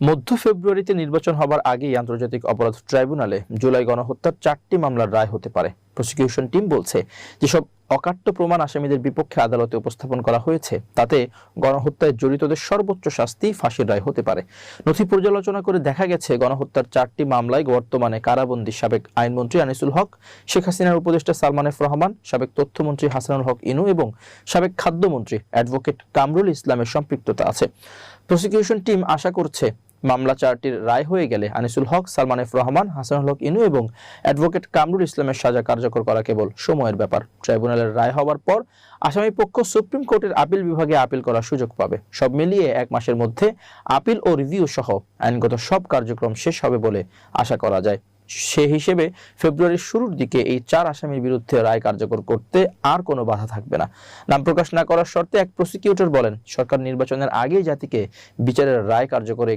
মধ্য ফেব্রুয়ারিতে নির্বাচন হবার আগেই আন্তর্জাতিক অপরাধ ট্রাইব্যুনালে জুলাই গণহত্যার 4টি মামলার রায় হতে পারে। প্রসিকিউশন টিম বলছে, যেসব অকাট্য প্রমাণ আসামিদের বিপক্ষে আদালতে উপস্থাপন করা হয়েছে তাতে গণহত্যায় জড়িতদের সর্বোচ্চ শাস্তি ফাঁসির রায় হতে পারে। নথি পর্যালোচনা করে দেখা গেছে, গণহত্যার 4টি মামলায় বর্তমানে কারাবন্দী সাবেক আইনমন্ত্রী আনিসুল হক, শেখ হাসিনার উপদেষ্টা সালমান এফ রহমান, সাবেক তথ্যমন্ত্রী হাসানুল হক ইনু এবং সাবেক খাদ্যমন্ত্রী অ্যাডভোকেট কামরুল ইসলামের সম্পৃক্ততা আছে। প্রসিকিউশন টিম আশা করছে, মামলা 4টির রায় হয়ে গেলে আনিসুল হক, সালমান এফ রহমান, হাসানুল হক ইনু এবং অ্যাডভোকেট কামরুল ইসলামের সাজা কার্যকর করা কেবল সময়ের ব্যাপার। ট্রাইব্যুনালের রায় হওয়ার পর আসামি পক্ষ সুপ্রিম কোর্টের আপিল বিভাগে আপিল করার সুযোগ পাবে। সব মিলিয়ে 1 মাসের মধ্যে আপিল ও রিভিউ সহ আইনগত সব কার্যক্রম শেষ হবে বলে আশা করা যায়। সে হিসেবে ফেব্রুয়ারির শুরুর দিকে এই 4 আসামির বিরুদ্ধে রায় কার্যকর করতে আর কোনো বাধা থাকবে না। নাম প্রকাশ না করার শর্তে এক প্রসিকিউটর বলেন, সরকার নির্বাচনের আগেই জাতিকে বিচারের রায় কার্যকরে